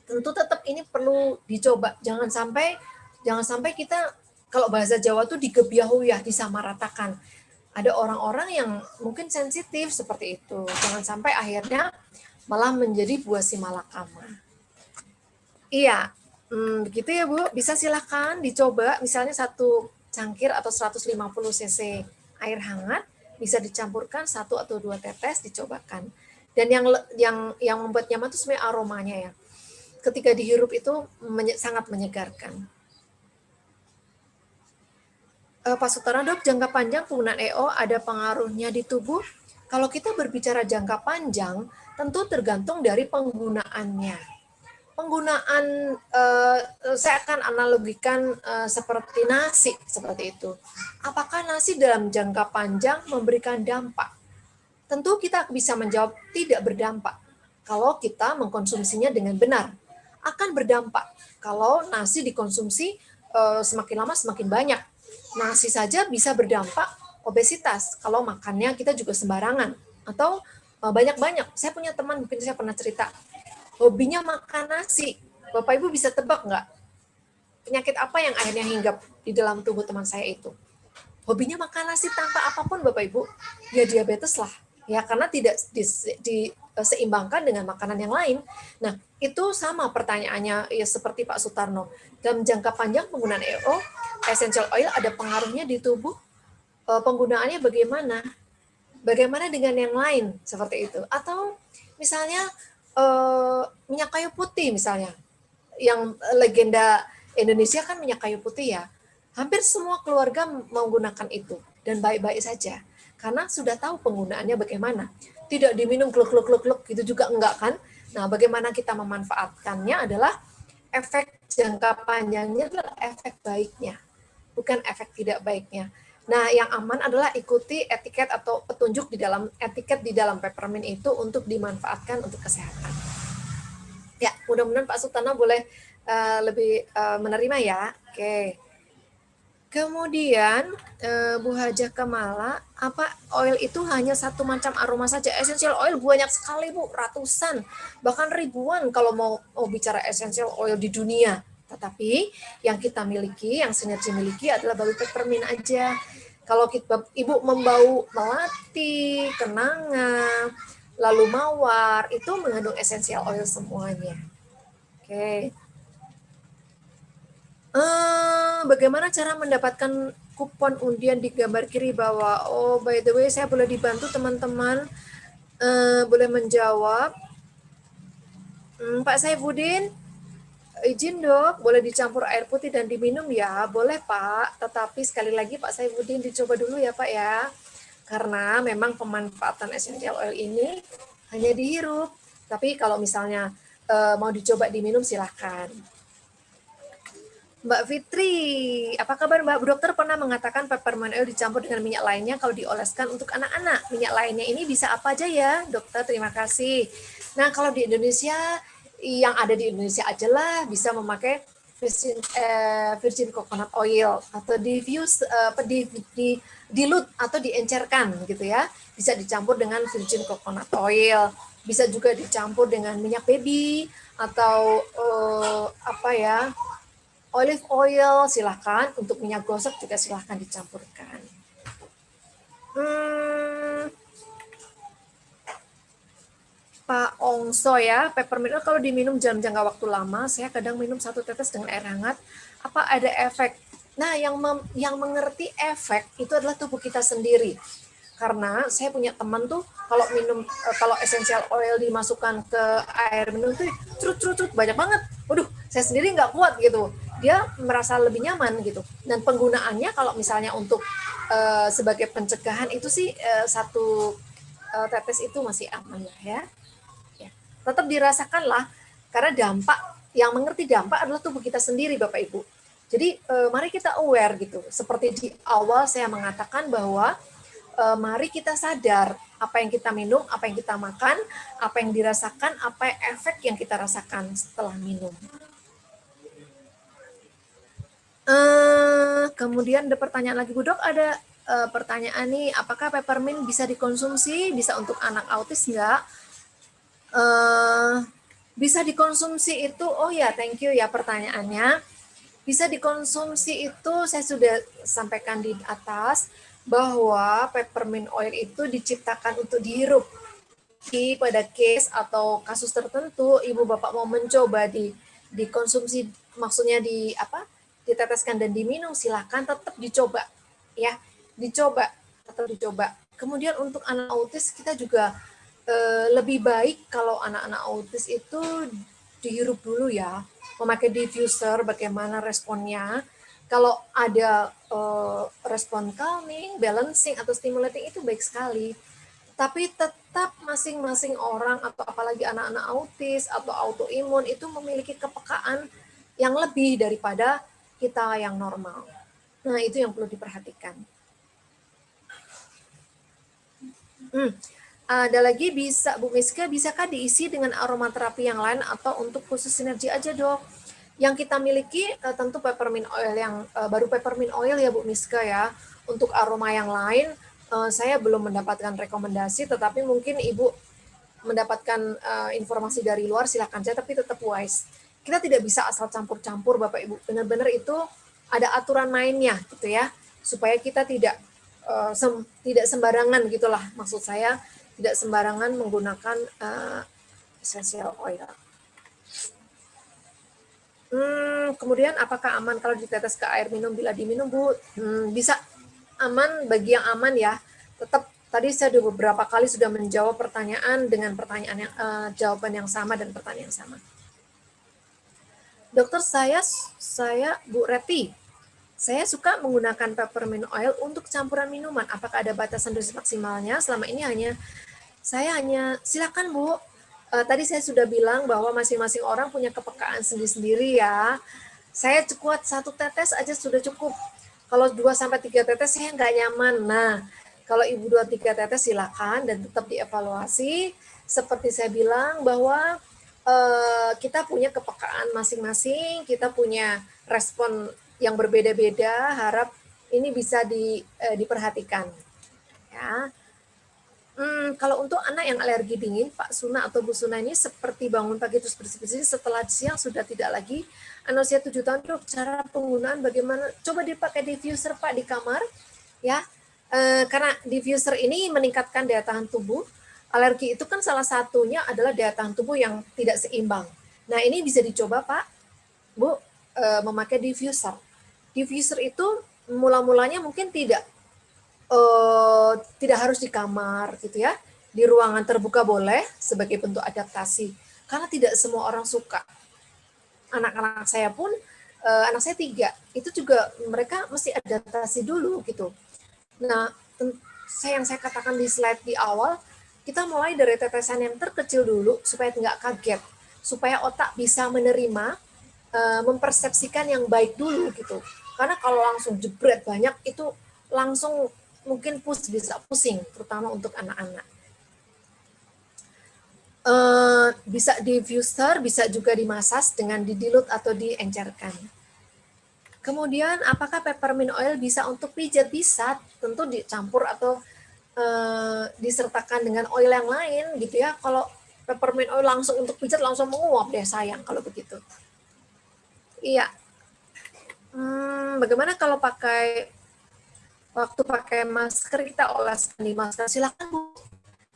Tentu tetap ini perlu dicoba, jangan sampai kita, kalau bahasa Jawa tuh digebyahuyah, disamaratakan. Ada orang-orang yang mungkin sensitif seperti itu, jangan sampai akhirnya malah menjadi buah si malakama. Iya, begitu ya Bu, bisa silakan dicoba, misalnya 1 cangkir atau 150 cc air hangat, bisa dicampurkan 1 atau 2 tetes, dicobakan. Dan yang membuat nyaman itu sebenarnya aromanya ya. Ketika dihirup itu sangat menyegarkan. Pak Sutarno, Dok, jangka panjang penggunaan EO ada pengaruhnya di tubuh? Kalau kita berbicara jangka panjang, tentu tergantung dari penggunaannya. Saya akan analogikan seperti nasi, seperti itu. Apakah nasi dalam jangka panjang memberikan dampak? Tentu kita bisa menjawab tidak berdampak. Kalau kita mengkonsumsinya dengan benar, akan berdampak. Kalau nasi dikonsumsi semakin lama semakin banyak. Nasi saja bisa berdampak obesitas kalau makannya kita juga sembarangan atau banyak-banyak. Saya punya teman, mungkin saya pernah cerita, hobinya makan nasi. Bapak Ibu bisa tebak nggak? Penyakit apa yang akhirnya hinggap di dalam tubuh teman saya itu? hobinya makan nasi tanpa apapun Bapak Ibu, ya diabetes lah. Ya karena tidak diseimbangkan dengan makanan yang lain. Nah, itu sama pertanyaannya ya seperti Pak Sutarno. Dalam jangka panjang penggunaan essential oil ada pengaruhnya di tubuh, penggunaannya bagaimana? Bagaimana dengan yang lain seperti itu? Atau misalnya minyak kayu putih misalnya, yang legenda Indonesia kan minyak kayu putih ya. Hampir semua keluarga menggunakan itu dan baik-baik saja karena sudah tahu penggunaannya bagaimana. Tidak diminum gluk-gluk-gluk gitu juga enggak kan? Nah, bagaimana kita memanfaatkannya adalah efek jangka panjangnya adalah efek baiknya, bukan efek tidak baiknya. Nah, yang aman adalah ikuti etiket atau petunjuk di dalam etiket di dalam peppermint itu untuk dimanfaatkan untuk kesehatan. Ya, mudah-mudahan Pak Sultana boleh lebih menerima ya. Oke. Kemudian Bu Hajah Kamala, apa oil itu hanya satu macam aroma saja? Essential oil banyak sekali Bu, ratusan, bahkan ribuan kalau mau bicara essential oil di dunia. Tetapi yang kita miliki, yang Sinergi miliki adalah baru peppermint aja. Kalau kita, Ibu membau melati, kenanga, lalu mawar, itu mengandung essential oil semuanya. Oke. Bagaimana cara mendapatkan kupon undian di gambar kiri bawah? Oh, by the way, saya boleh dibantu teman-teman, boleh menjawab. Pak Saifuddin, izin dok, boleh dicampur air putih dan diminum ya? Boleh Pak, tetapi sekali lagi Pak Saifuddin dicoba dulu ya Pak ya. Karena memang pemanfaatan essential oil ini hanya dihirup. Tapi kalau misalnya mau dicoba diminum silahkan. Mbak Fitri, apa kabar Mbak? Bu Dokter pernah mengatakan peppermint oil dicampur dengan minyak lainnya kalau dioleskan untuk anak-anak. Minyak lainnya ini bisa apa aja ya, Dokter? Terima kasih. Nah, kalau di Indonesia, yang ada di Indonesia aja lah bisa memakai virgin coconut oil atau dilute atau diencerkan gitu ya. Bisa dicampur dengan virgin coconut oil, bisa juga dicampur dengan minyak baby atau apa ya? Olive oil silahkan, untuk minyak gosok juga silahkan dicampurkan. Pak Ongso ya, peppermint oil kalau diminum dalam jangka waktu lama, saya kadang minum 1 tetes dengan air hangat, apa ada efek? Nah, yang mengerti efek itu adalah tubuh kita sendiri. Karena saya punya teman tuh kalau essential oil dimasukkan ke air minum tuh cerut banyak banget. Waduh, saya sendiri nggak kuat gitu. Dia merasa lebih nyaman gitu. Dan penggunaannya kalau misalnya untuk sebagai pencegahan itu sih 1 tetes itu masih aman lah ya. Tetap dirasakan lah karena dampak yang mengerti dampak adalah tubuh kita sendiri Bapak Ibu. Jadi mari kita aware gitu. Seperti di awal saya mengatakan bahwa mari kita sadar apa yang kita minum, apa yang kita makan, apa yang dirasakan, apa efek yang kita rasakan setelah minum. Kemudian ada pertanyaan lagi, Bu Dok, ada pertanyaan nih, apakah peppermint bisa dikonsumsi, bisa untuk anak autis enggak? Bisa dikonsumsi itu, oh ya, thank you ya pertanyaannya. Bisa dikonsumsi itu saya sudah sampaikan di atas bahwa peppermint oil itu diciptakan untuk dihirup. Pada case atau kasus tertentu ibu bapak mau mencoba dikonsumsi, maksudnya diteteskan dan diminum, silahkan tetap dicoba ya, tetap dicoba. Kemudian untuk anak autis kita juga lebih baik kalau anak-anak autis itu dihirup dulu ya, memakai diffuser, bagaimana responnya. Kalau ada respon calming, balancing, atau stimulating itu baik sekali. Tapi tetap masing-masing orang atau apalagi anak-anak autis atau autoimun itu memiliki kepekaan yang lebih daripada kita yang normal. Nah, itu yang perlu diperhatikan. Ada lagi, bisa Bu Miska, bisakah diisi dengan aromaterapi yang lain atau untuk khusus sinergi aja Dok? Yang kita miliki tentu peppermint oil, yang baru peppermint oil ya Bu Miska ya. Untuk aroma yang lain saya belum mendapatkan rekomendasi, tetapi mungkin Ibu mendapatkan informasi dari luar, silakan saja, tapi tetap wise. Kita tidak bisa asal campur-campur Bapak Ibu, benar-benar itu ada aturan mainnya gitu ya, supaya kita tidak sembarangan gitulah, maksud saya tidak sembarangan menggunakan essential oil. Kemudian apakah aman kalau ditetes ke air minum bila diminum, Bu? Bisa aman bagi yang aman ya. Tetap tadi saya beberapa kali sudah menjawab pertanyaan dengan pertanyaan yang jawaban yang sama dan pertanyaan yang sama. Dokter, saya Bu Reti. Saya suka menggunakan peppermint oil untuk campuran minuman. Apakah ada batasan dosis maksimalnya? Selama ini saya hanya silakan Bu. Tadi saya sudah bilang bahwa masing-masing orang punya kepekaan sendiri-sendiri ya. Saya kuat 1 tetes aja sudah cukup. Kalau 2-3 tetes saya nggak nyaman. Nah, kalau Ibu 2-3 tetes silakan dan tetap dievaluasi. Seperti saya bilang bahwa kita punya kepekaan masing-masing, kita punya respon yang berbeda-beda. Harap ini bisa diperhatikan. Ya. Kalau untuk anak yang alergi dingin, Pak Suna atau Bu Suna ini seperti bangun pagi terus bersih-bersih, setelah siang sudah tidak lagi. Anak usia 7 tahun, Dok, cara penggunaan bagaimana? Coba dipakai diffuser Pak di kamar, ya. Karena diffuser ini meningkatkan daya tahan tubuh. Alergi itu kan salah satunya adalah daya tahan tubuh yang tidak seimbang. Nah, ini bisa dicoba Pak, Bu, memakai diffuser. Diffuser itu mula-mulanya mungkin tidak harus di kamar gitu ya, di ruangan terbuka boleh sebagai bentuk adaptasi, karena tidak semua orang suka. Anak-anak saya pun, anak saya 3, itu juga mereka mesti adaptasi dulu gitu. Nah, yang saya katakan di slide di awal, kita mulai dari tetesan yang terkecil dulu supaya nggak kaget, supaya otak bisa menerima, mempersepsikan yang baik dulu gitu. Karena kalau langsung jebret banyak itu langsung mungkin bisa pusing, terutama untuk anak-anak. Bisa diffuser, bisa juga dimasas dengan didilut atau diencerkan. Kemudian, apakah peppermint oil bisa untuk pijat? Bisa, tentu dicampur atau disertakan dengan oil yang lain gitu ya. Kalau peppermint oil langsung untuk pijat langsung menguap deh, sayang kalau begitu. Iya. Bagaimana kalau waktu pakai masker kita oleskan di masker? Silakan Bu,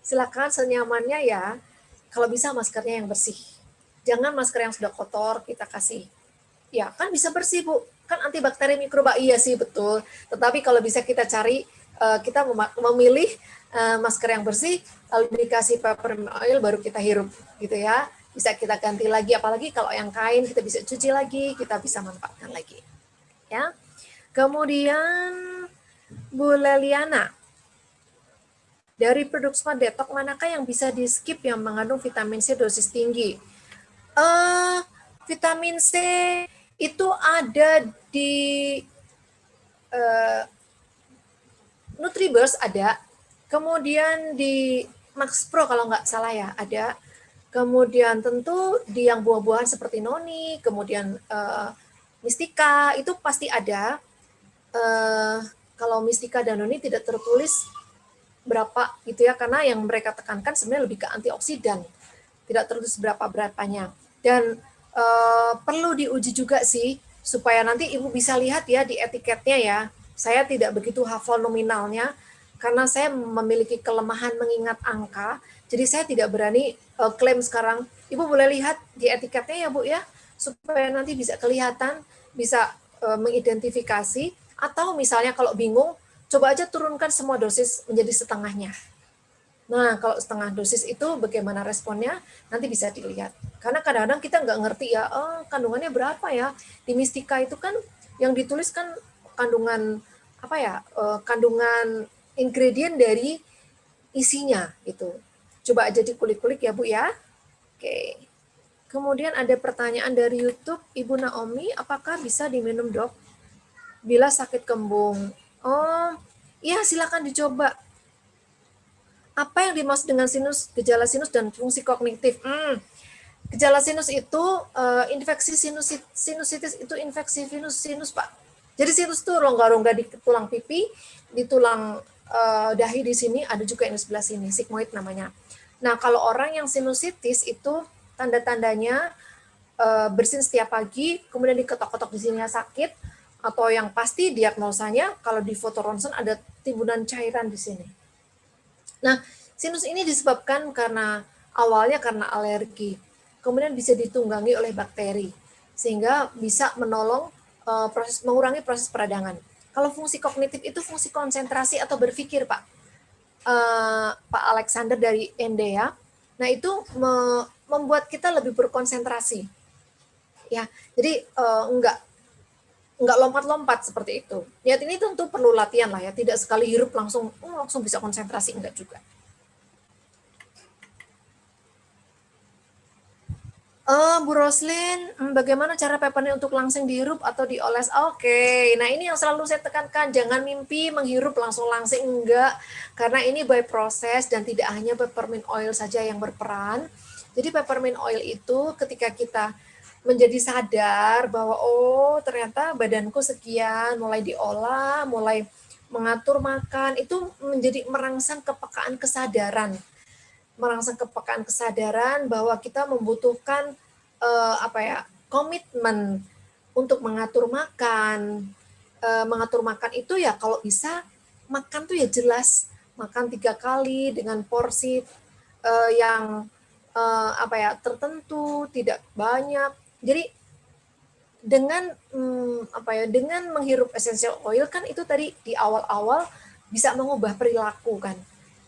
silakan senyamannya ya. Kalau bisa maskernya yang bersih, jangan masker yang sudah kotor kita kasih. Ya kan bisa bersih Bu, kan antibakteri mikroba, iya sih betul. Tetapi kalau bisa kita cari, kita memilih masker yang bersih, lalu dikasih peppermint oil baru kita hirup gitu ya. Bisa kita ganti lagi, apalagi kalau yang kain kita bisa cuci lagi, kita bisa manfaatkan lagi. Ya. Kemudian Bu Leliana, dari produk Smart Detox manakah yang bisa di skip yang mengandung vitamin C dosis tinggi? Vitamin C itu ada di Nutriburs ada, kemudian di Max Pro kalau nggak salah ya ada, kemudian tentu di yang buah-buahan seperti noni, kemudian Mistika itu pasti ada. Kalau Mistika dan noni tidak tertulis berapa gitu ya, karena yang mereka tekankan sebenarnya lebih ke antioksidan, tidak tertulis berapanya. Dan perlu diuji juga sih supaya nanti Ibu bisa lihat ya di etiketnya ya. Saya tidak begitu hafal nominalnya karena saya memiliki kelemahan mengingat angka, jadi saya tidak berani klaim sekarang. Ibu boleh lihat di etiketnya ya Bu ya, supaya nanti bisa kelihatan, bisa mengidentifikasi, atau misalnya kalau bingung, coba aja turunkan semua dosis menjadi setengahnya. Nah, kalau setengah dosis itu bagaimana responnya, nanti bisa dilihat. Karena kadang-kadang kita nggak ngerti ya, kandungannya berapa ya. Di Mistika itu kan yang ditulis kan kandungan, kandungan ingredient dari isinya gitu. Coba aja dikulik-kulik ya Bu ya. Oke. Kemudian ada pertanyaan dari YouTube, Ibu Naomi, apakah bisa diminum Dok bila sakit kembung? Oh, iya silakan dicoba. Apa yang dimaksud dengan gejala sinus dan fungsi kognitif? Gejala sinus itu infeksi sinusitis itu infeksi sinus Pak. Jadi sinus itu rongga-rongga di tulang pipi, di tulang dahi di sini, ada juga yang di sebelah sini, sigmoid namanya. Nah, kalau orang yang sinusitis itu tanda-tandanya bersin setiap pagi, kemudian diketok-ketok di sini sakit, atau yang pasti diagnosanya kalau di foto ronsen ada timbunan cairan di sini. Nah, sinus ini disebabkan karena awalnya karena alergi, kemudian bisa ditunggangi oleh bakteri, sehingga bisa menolong mengurangi proses peradangan. Kalau fungsi kognitif itu fungsi konsentrasi atau berpikir, Pak. Pak Alexander dari NDEA. Nah, itu membuat kita lebih berkonsentrasi. Ya, jadi enggak lompat-lompat seperti itu. Ya, ini tentu perlu latihan lah ya, tidak sekali hirup langsung bisa konsentrasi, enggak juga. Bu Roslin, bagaimana cara peppermint untuk langsing dihirup atau dioles? Oke, nah ini yang selalu saya tekankan, jangan mimpi menghirup langsing, enggak, karena ini by proses dan tidak hanya peppermint oil saja yang berperan. Jadi peppermint oil itu ketika kita menjadi sadar bahwa oh ternyata badanku sekian, mulai diolah, mulai mengatur makan, itu menjadi merangsang kepekaan kesadaran bahwa kita membutuhkan komitmen untuk mengatur makan. Mengatur makan itu ya kalau bisa makan tuh ya jelas makan 3 kali dengan porsi yang tertentu, tidak banyak. Jadi dengan dengan menghirup essential oil kan itu tadi di awal-awal bisa mengubah perilaku kan,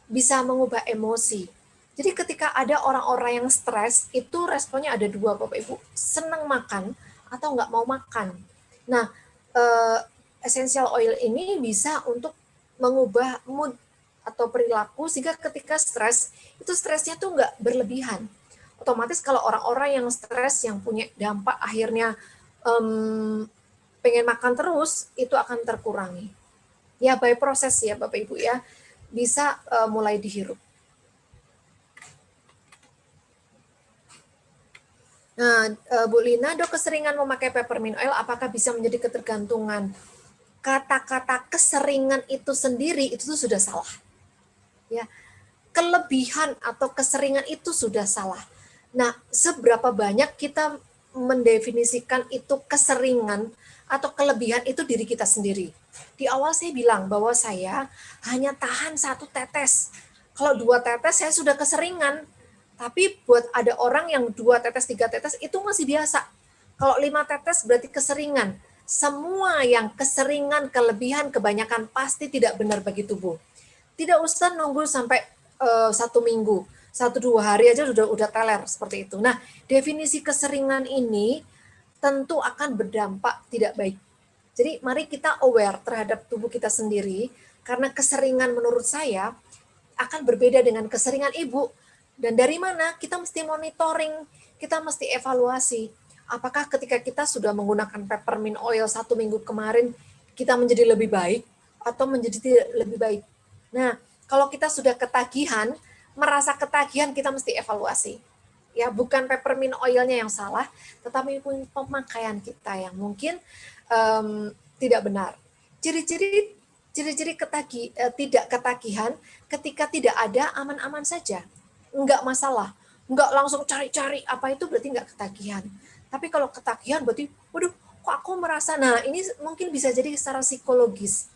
bisa mengubah emosi. Jadi ketika ada orang-orang yang stres, itu responnya ada dua, Bapak Ibu. Senang makan atau nggak mau makan. Nah, essential oil ini bisa untuk mengubah mood atau perilaku, sehingga ketika stres, itu stresnya tuh nggak berlebihan. Otomatis kalau orang-orang yang stres, yang punya dampak akhirnya pengen makan terus, itu akan terkurangi. Ya, by proses ya Bapak Ibu ya, bisa mulai dihirup. Nah, Bu Lina, Dok, keseringan memakai peppermint oil apakah bisa menjadi ketergantungan? Kata-kata keseringan itu sendiri itu sudah salah. Ya. Kelebihan atau keseringan itu sudah salah. Nah, seberapa banyak kita mendefinisikan itu keseringan atau kelebihan itu diri kita sendiri. Di awal saya bilang bahwa saya hanya tahan 1 tetes. Kalau 2 tetes saya sudah keseringan. Tapi buat ada orang yang 2 tetes, 3 tetes itu masih biasa. Kalau 5 tetes berarti keseringan. Semua yang keseringan, kelebihan, kebanyakan pasti tidak benar bagi tubuh. Tidak usah nunggu sampai 1 minggu, 1-2 hari aja udah teler seperti itu. Nah, definisi keseringan ini tentu akan berdampak tidak baik. Jadi mari kita aware terhadap tubuh kita sendiri, karena keseringan menurut saya akan berbeda dengan keseringan ibu. Dan dari mana? Kita mesti monitoring, kita mesti evaluasi. Apakah ketika kita sudah menggunakan peppermint oil 1 minggu kemarin, kita menjadi lebih baik atau menjadi tidak lebih baik. Nah, kalau kita sudah ketagihan, merasa ketagihan, kita mesti evaluasi. Ya, bukan peppermint oilnya yang salah, tetapi pemakaian kita yang mungkin tidak benar. Ciri-ciri tidak ketagihan ketika tidak ada, aman-aman saja. Enggak masalah. Enggak langsung cari-cari apa itu berarti enggak ketagihan. Tapi kalau ketagihan berarti, waduh, kok aku merasa, nah ini mungkin bisa jadi secara psikologis.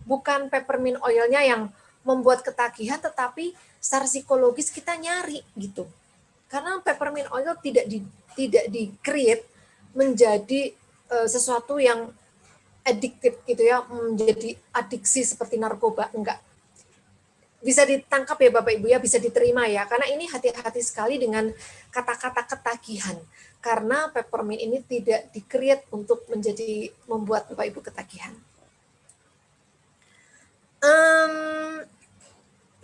Bukan peppermint oilnya yang membuat ketagihan, tetapi secara psikologis kita nyari gitu. Karena peppermint oil tidak di-create menjadi sesuatu yang addictive gitu ya, menjadi adiksi seperti narkoba, enggak. Bisa ditangkap ya Bapak Ibu ya, bisa diterima ya, karena ini hati-hati sekali dengan kata-kata ketagihan, karena peppermint ini tidak di-create untuk membuat Bapak Ibu ketagihan.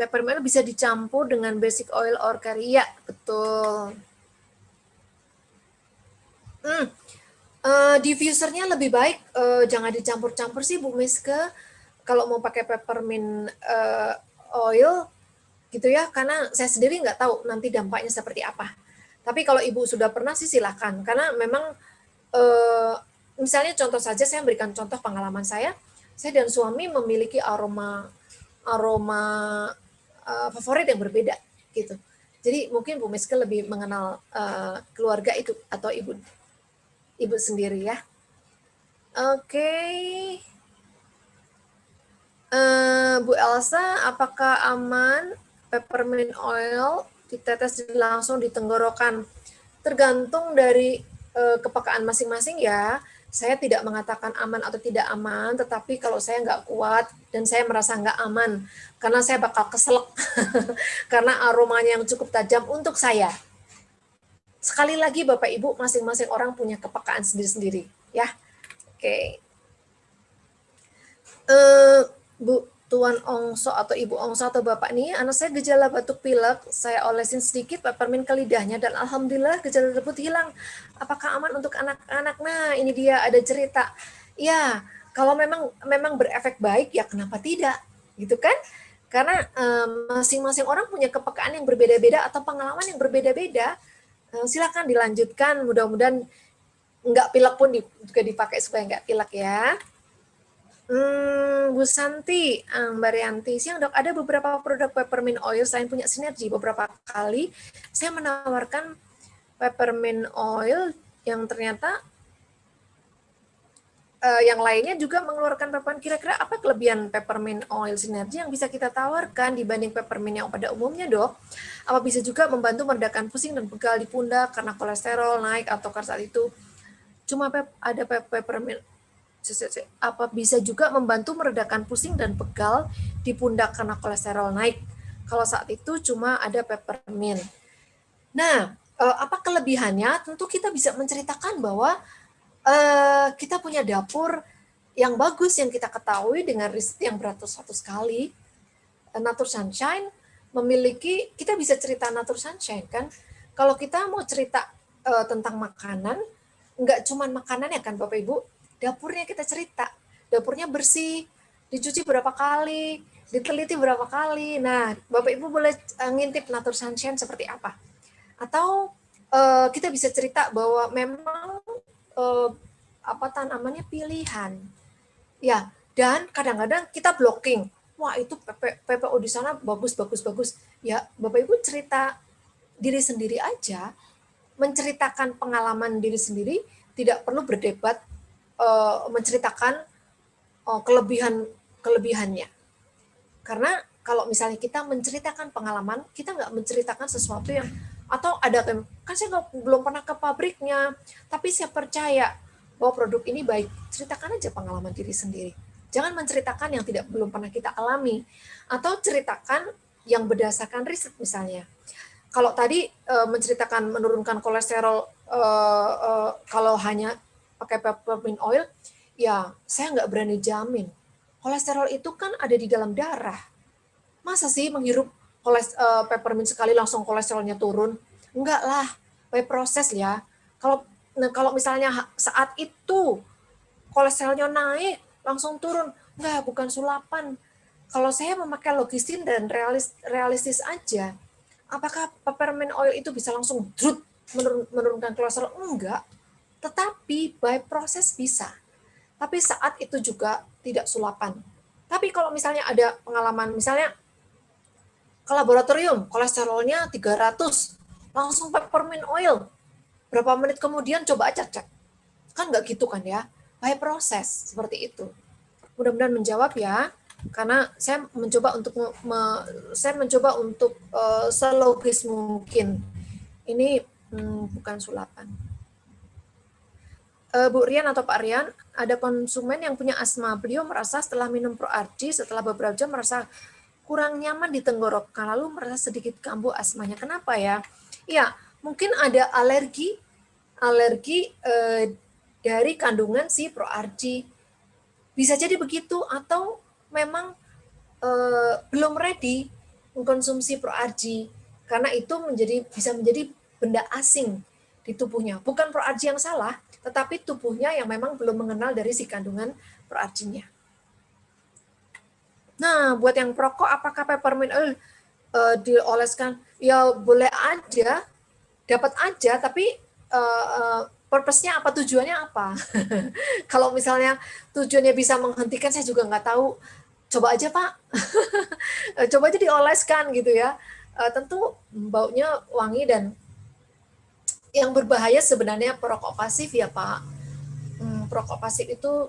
Peppermint bisa dicampur dengan basic oil or curry, ya betul. Diffusernya lebih baik jangan dicampur-campur sih Bu Miske, kalau mau pakai peppermint oil gitu ya, karena saya sendiri nggak tahu nanti dampaknya seperti apa. Tapi kalau Ibu sudah pernah sih silahkan, karena memang misalnya contoh saja, saya berikan contoh pengalaman saya dan suami memiliki aroma favorit yang berbeda gitu. Jadi mungkin Bu Miske lebih mengenal keluarga itu atau ibu sendiri ya. Oke. Bu Elsa, apakah aman peppermint oil ditetes langsung di tenggorokan? Tergantung dari kepekaan masing-masing ya. Saya tidak mengatakan aman atau tidak aman, tetapi kalau saya nggak kuat dan saya merasa nggak aman, karena saya bakal keselak, karena aromanya yang cukup tajam untuk saya. Sekali lagi Bapak Ibu, masing-masing orang punya kepekaan sendiri-sendiri. Ya, oke. Bu Tuan Ongso atau Ibu Ongso atau Bapak nih, anak saya gejala batuk pilek, saya olesin sedikit peppermint ke lidahnya dan alhamdulillah gejala tersebut hilang. Apakah aman untuk anak-anak? Nah, ini dia ada cerita. Ya, kalau memang berefek baik ya kenapa tidak? Gitu kan? Karena masing-masing orang punya kepekaan yang berbeda-beda atau pengalaman yang berbeda-beda. Silakan dilanjutkan, mudah-mudahan nggak pilek pun juga dipakai supaya nggak pilek ya. Bu Santi, Mbak Rianti, siang dok, ada beberapa produk peppermint oil selain punya sinergi. Beberapa kali saya menawarkan peppermint oil yang ternyata yang lainnya juga mengeluarkan peppermint. Kira-kira apa kelebihan peppermint oil sinergi yang bisa kita tawarkan dibanding peppermint yang pada umumnya dok? Apa bisa juga membantu meredakan pusing dan pegal di pundak karena kolesterol naik atau karena saat itu cuma ada peppermint? Apa bisa juga membantu meredakan pusing dan pegal di pundak karena kolesterol naik. Kalau saat itu cuma ada peppermint. Nah, apa kelebihannya? Tentu kita bisa menceritakan bahwa kita punya dapur yang bagus yang kita ketahui dengan riset yang beratus-ratus kali. Nature Sunshine memiliki, kita bisa cerita Nature Sunshine kan. Kalau kita mau cerita tentang makanan, nggak cuma makanan ya kan Bapak Ibu, dapurnya kita cerita, dapurnya bersih, dicuci berapa kali, diteliti berapa kali. Nah, Bapak Ibu boleh ngintip Nature Sunshine seperti apa. Atau kita bisa cerita bahwa memang apa tanamannya pilihan. Ya, dan kadang-kadang kita blocking. Wah, itu PPO di sana bagus, bagus, bagus. Ya, Bapak Ibu cerita diri sendiri aja, menceritakan pengalaman diri sendiri, tidak perlu berdebat menceritakan kelebihannya. Karena kalau misalnya kita menceritakan pengalaman, kita nggak menceritakan sesuatu yang, atau ada kan saya belum pernah ke pabriknya, tapi saya percaya bahwa produk ini baik. Ceritakan aja pengalaman diri sendiri. Jangan menceritakan yang belum pernah kita alami, atau ceritakan yang berdasarkan riset misalnya. Kalau tadi menceritakan menurunkan kolesterol kalau hanya pakai peppermint oil, ya saya nggak berani jamin. Kolesterol itu kan ada di dalam darah. Masa sih menghirup peppermint sekali langsung kolesterolnya turun? Enggak lah, by proses ya. Kalau misalnya saat itu kolesterolnya naik, langsung turun. Enggak, bukan sulapan. Kalau saya memakai logistin dan realistis aja, apakah peppermint oil itu bisa langsung menurunkan kolesterol? Enggak. Tetapi by proses bisa. Tapi saat itu juga tidak sulapan. Tapi kalau misalnya ada pengalaman, misalnya ke laboratorium, kolesterolnya 300, langsung peppermint oil. Berapa menit kemudian coba aja cek. Kan nggak gitu kan ya. By proses, seperti itu. Mudah-mudahan menjawab ya. Karena saya mencoba untuk selogis mungkin. Ini bukan sulapan. Bu Rian atau Pak Rian, ada konsumen yang punya asma. Beliau merasa setelah minum ProArgi, setelah beberapa jam merasa kurang nyaman di tenggorokan, lalu merasa sedikit kambuh asmanya. Kenapa ya? Ya, mungkin ada alergi dari kandungan si ProArgi. Bisa jadi begitu, atau memang belum ready mengkonsumsi ProArgi, karena itu bisa menjadi benda asing di tubuhnya. Bukan ProArgi yang salah, tetapi tubuhnya yang memang belum mengenal dari si kandungan ProArgi-nya. Nah, buat yang perokok, apakah peppermint oil dioleskan? Ya boleh aja, dapat aja, tapi purpose-nya apa, tujuannya apa? Kalau misalnya tujuannya bisa menghentikan, saya juga nggak tahu. Coba aja Pak, coba aja dioleskan gitu ya. Tentu baunya wangi, dan yang berbahaya sebenarnya perokok pasif ya Pak. perokok pasif itu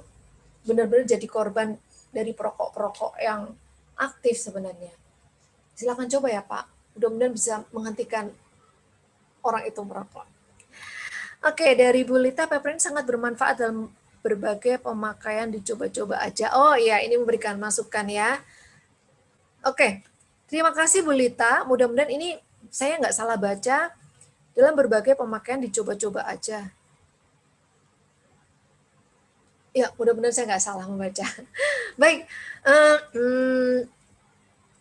benar-benar jadi korban dari perokok-perokok yang aktif sebenarnya. Silakan coba ya Pak, mudah-mudahan bisa menghentikan orang itu merokok. Oke, dari Bu Lita, peppermint sangat bermanfaat dalam berbagai pemakaian, dicoba-coba aja. Oh iya, ini memberikan masukan ya. Oke, terima kasih Bu Lita. Mudah-mudahan ini saya nggak salah baca, dalam berbagai pemakaian dicoba-coba aja. Ya, mudah-mudahan saya nggak salah membaca. Baik,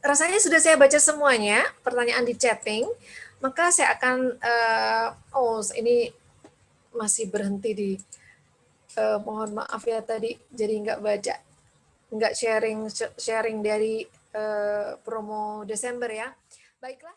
rasanya sudah saya baca semuanya, pertanyaan di chatting, maka saya akan, ini masih berhenti di, mohon maaf ya tadi, jadi nggak baca, nggak sharing dari promo Desember ya. Baiklah.